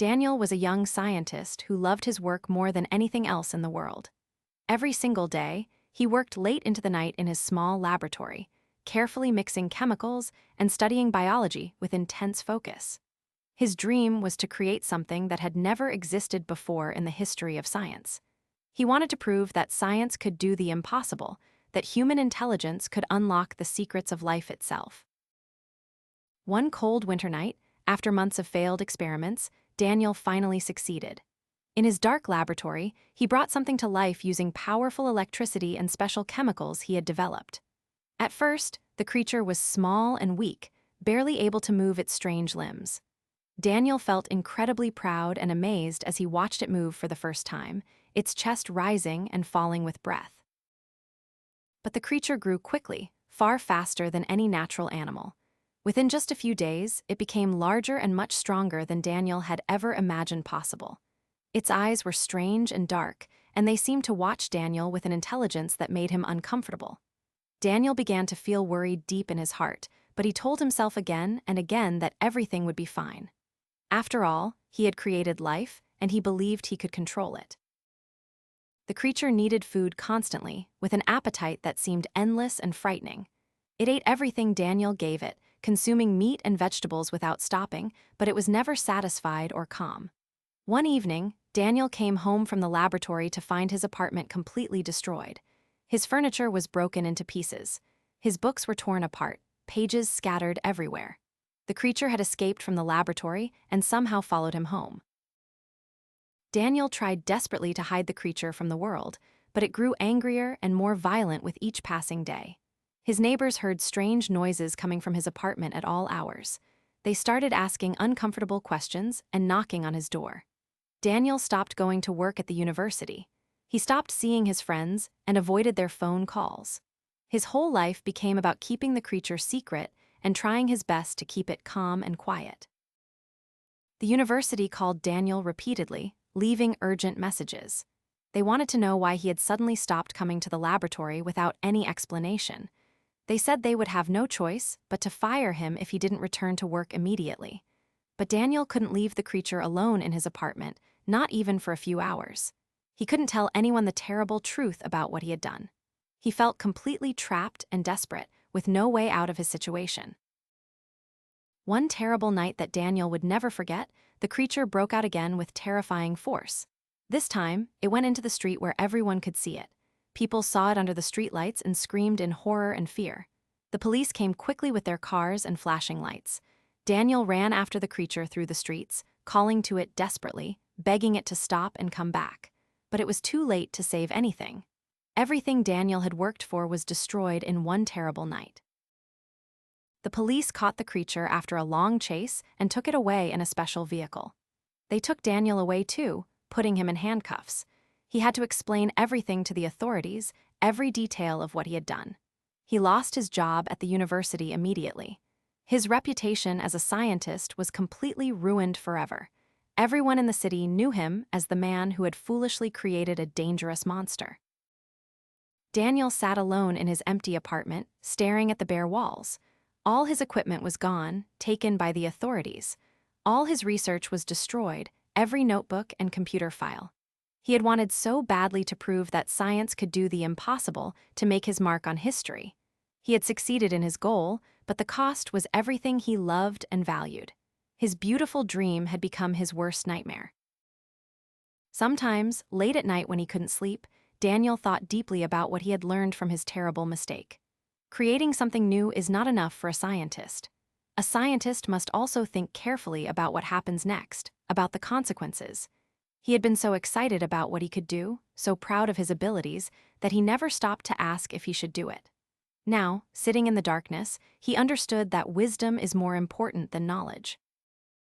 Daniel was a young scientist who loved his work more than anything else in the world. Every single day, he worked late into the night in his small laboratory, carefully mixing chemicals and studying biology with intense focus. His dream was to create something that had never existed before in the history of science. He wanted to prove that science could do the impossible, that human intelligence could unlock the secrets of life itself. One cold winter night, after months of failed experiments, Daniel finally succeeded. In his dark laboratory, he brought something to life using powerful electricity and special chemicals he had developed. At first, the creature was small and weak, barely able to move its strange limbs. Daniel felt incredibly proud and amazed as he watched it move for the first time, its chest rising and falling with breath. But the creature grew quickly, far faster than any natural animal. Within just a few days, it became larger and much stronger than Daniel had ever imagined possible. Its eyes were strange and dark, and they seemed to watch Daniel with an intelligence that made him uncomfortable. Daniel began to feel worried deep in his heart, but he told himself again and again that everything would be fine. After all, he had created life, and he believed he could control it. The creature needed food constantly, with an appetite that seemed endless and frightening. It ate everything Daniel gave it, consuming meat and vegetables without stopping, but it was never satisfied or calm. One evening, Daniel came home from the laboratory to find his apartment completely destroyed. His furniture was broken into pieces. His books were torn apart, pages scattered everywhere. The creature had escaped from the laboratory and somehow followed him home. Daniel tried desperately to hide the creature from the world, but it grew angrier and more violent with each passing day. His neighbors heard strange noises coming from his apartment at all hours. They started asking uncomfortable questions and knocking on his door. Daniel stopped going to work at the university. He stopped seeing his friends and avoided their phone calls. His whole life became about keeping the creature secret and trying his best to keep it calm and quiet. The university called Daniel repeatedly, leaving urgent messages. They wanted to know why he had suddenly stopped coming to the laboratory without any explanation. They said they would have no choice but to fire him if he didn't return to work immediately. But Daniel couldn't leave the creature alone in his apartment, not even for a few hours. He couldn't tell anyone the terrible truth about what he had done. He felt completely trapped and desperate, with no way out of his situation. One terrible night that Daniel would never forget, the creature broke out again with terrifying force. This time, it went into the street where everyone could see it. People saw it under the streetlights and screamed in horror and fear. The police came quickly with their cars and flashing lights. Daniel ran after the creature through the streets, calling to it desperately, begging it to stop and come back. But it was too late to save anything. Everything Daniel had worked for was destroyed in one terrible night. The police caught the creature after a long chase and took it away in a special vehicle. They took Daniel away too, putting him in handcuffs. He had to explain everything to the authorities, every detail of what he had done. He lost his job at the university immediately. His reputation as a scientist was completely ruined forever. Everyone in the city knew him as the man who had foolishly created a dangerous monster. Daniel sat alone in his empty apartment, staring at the bare walls. All his equipment was gone, taken by the authorities. All his research was destroyed, every notebook and computer file. He had wanted so badly to prove that science could do the impossible to make his mark on history. He had succeeded in his goal, but the cost was everything he loved and valued. His beautiful dream had become his worst nightmare. Sometimes, late at night when he couldn't sleep, Daniel thought deeply about what he had learned from his terrible mistake. Creating something new is not enough for a scientist. A scientist must also think carefully about what happens next, about the consequences. He had been so excited about what he could do, so proud of his abilities, that he never stopped to ask if he should do it. Now, sitting in the darkness, he understood that wisdom is more important than knowledge.